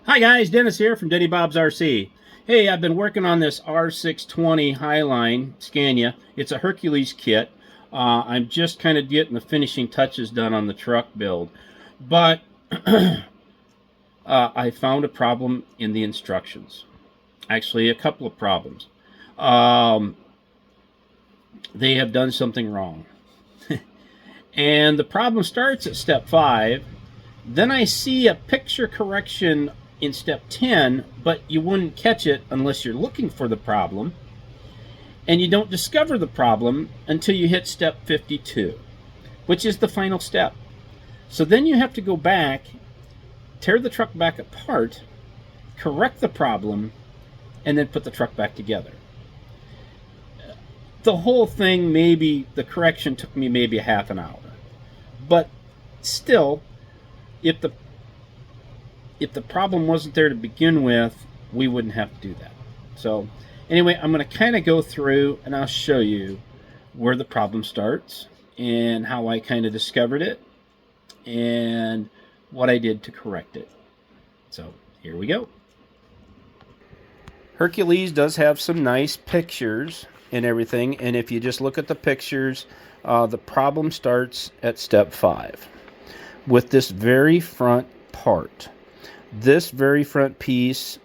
Hi guys, Dennis here from Denny Bob's RC. Hey, I've been working on this R620 Highline Scania. It's a Hercules kit. I'm just kind of getting the finishing touches done on the truck build. But I found a problem in the instructions. Actually, a couple of problems. They have done something wrong. And the problem starts at step 5. Then I see a picture correction in step 10, but you wouldn't catch it unless you're looking for the problem. And you don't discover the problem until you hit step 52, which is the final step. So then you have to go back, tear the truck back apart, correct the problem, and then put the truck back together. The whole thing, the correction took me maybe a half an hour. But still, if the problem wasn't there to begin with, we wouldn't have to do that. So anyway, I'm going to kind of go through and I'll show you where the problem starts and how I kind of discovered it and what I did to correct it. So here we go. Hercules does have some nice pictures and everything, and if you just look at the pictures, the problem starts at step 5 with this very front part. This very front piece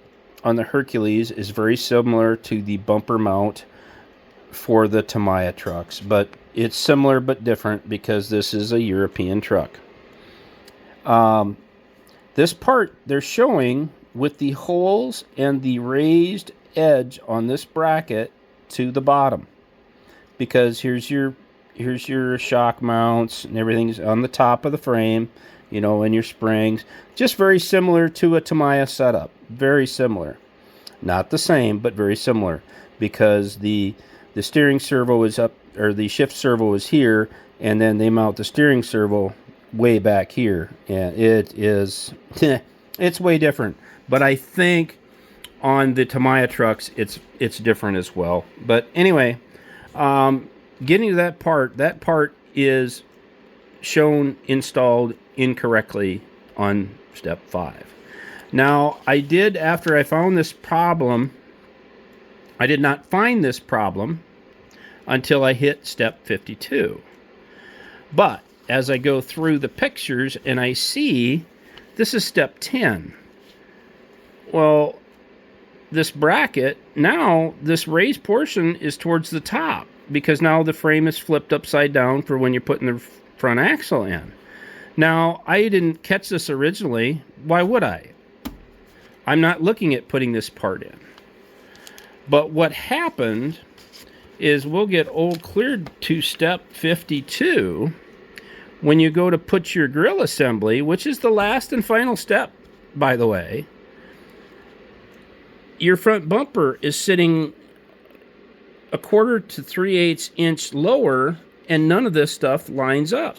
on the Hercules is very similar to the bumper mount for the Tamiya trucks, but it's similar but different because this is a European truck. This part they're showing with the holes and the raised edge on this bracket to the bottom, because here's your shock mounts and everything's on the top of the frame, you know, and your springs. Just very similar to a Tamiya setup. Very similar. Not the same, but very similar, because the steering servo is up, or the shift servo is here, and then they mount the steering servo way back here, and it is it's way different. But I think on the Tamiya trucks it's different as well. But anyway, getting to that part is shown installed incorrectly on step 5. Now, after I found this problem, I did not find this problem until I hit step 52. But as I go through the pictures and I see this is step 10. Well, this bracket, now this raised portion is towards the top, because now the frame is flipped upside down for when you're putting the front axle in. Now, I didn't catch this originally. Why would I? I'm not looking at putting this part in. But what happened is, we'll get old cleared to step 52 when you go to put your grill assembly, which is the last and final step, by the way. Your front bumper is sitting 1/4 to 3/8 inch lower, and none of this stuff lines up.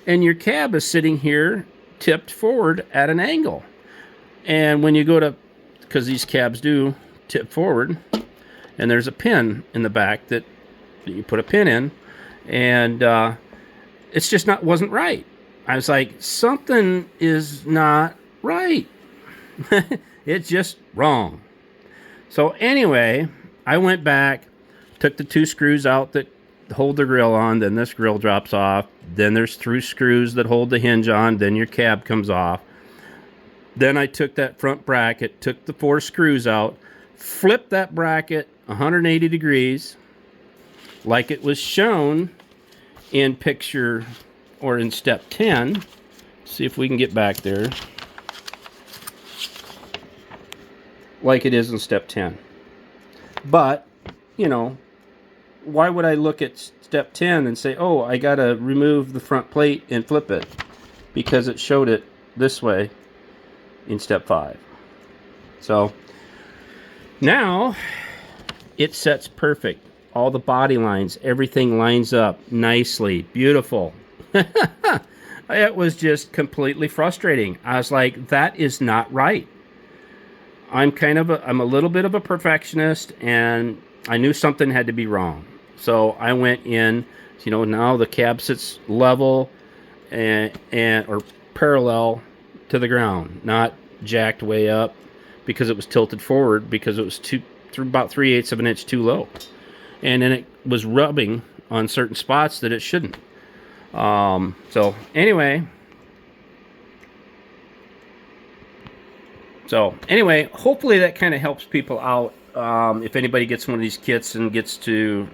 And your cab is sitting here tipped forward at an angle. And when you go to, because these cabs do tip forward, and there's a pin in the back that you put a pin in, and it's just wasn't right. I was like, something is not right. It's just wrong. So anyway, I went back, took the 2 screws out that hold the grill on, then this grill drops off, then there's 3 screws that hold the hinge on, then your cab comes off. Then I took that front bracket, took the 4 screws out, flipped that bracket 180 degrees like it was shown in picture, or in step 10. See if we can get back there. Like it is in step 10. But, you know, why would I look at step 10 and say, oh, I gotta remove the front plate and flip it? Because it showed it this way in step 5. So now it sets perfect. All the body lines, everything lines up nicely, beautiful. It was just completely frustrating. I was like, that is not right. I'm a little bit of a perfectionist, and I knew something had to be wrong. So I went in, you know, now the cab sits level or parallel to the ground, not jacked way up because it was tilted forward because it was about 3/8 of an inch too low, and then it was rubbing on certain spots that it shouldn't. So anyway, hopefully that kind of helps people out. If anybody gets one of these kits and gets to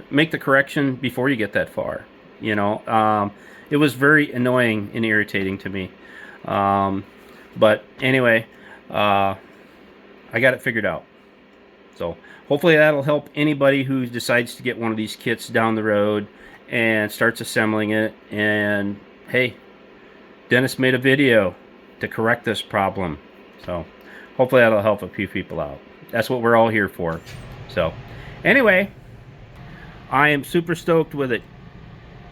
make the correction before you get that far, you know, it was very annoying and irritating to me. But anyway, I got it figured out. So hopefully that'll help anybody who decides to get one of these kits down the road and starts assembling it. And hey, Dennis made a video to correct this problem. So hopefully that'll help a few people out. That's what we're all here for. So anyway, I am super stoked with it,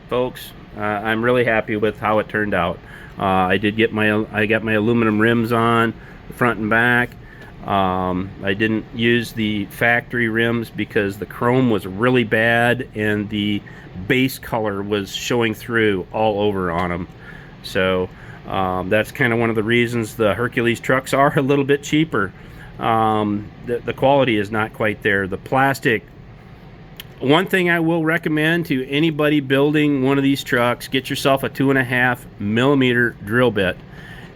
folks. I'm really happy with how it turned out. I got my aluminum rims on the front and back. I didn't use the factory rims because the chrome was really bad and the base color was showing through all over on them. So that's kind of one of the reasons the Hercules trucks are a little bit cheaper. The quality is not quite there. The plastic. One thing I will recommend to anybody building one of these trucks, get yourself a 2.5 millimeter drill bit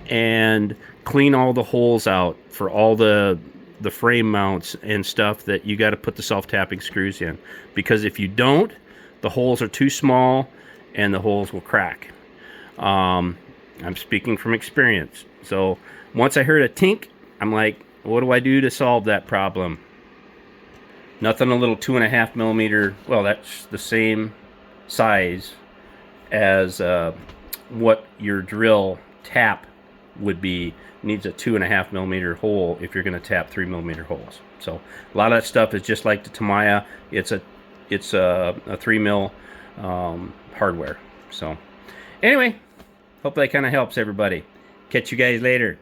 and clean all the holes out for all the frame mounts and stuff that you got to put the self-tapping screws in. Because if you don't, the holes are too small and the holes will crack. I'm speaking from experience. So once I heard a tink, I'm like, what do I do to solve that problem? Nothing a little 2.5 millimeter, well, that's the same size as what your drill tap would be. Needs a 2.5 millimeter hole if you're going to tap 3 millimeter holes. So a lot of that stuff is just like the Tamiya. It's a 3 mil hardware. So anyway, hope that kind of helps everybody. Catch you guys later.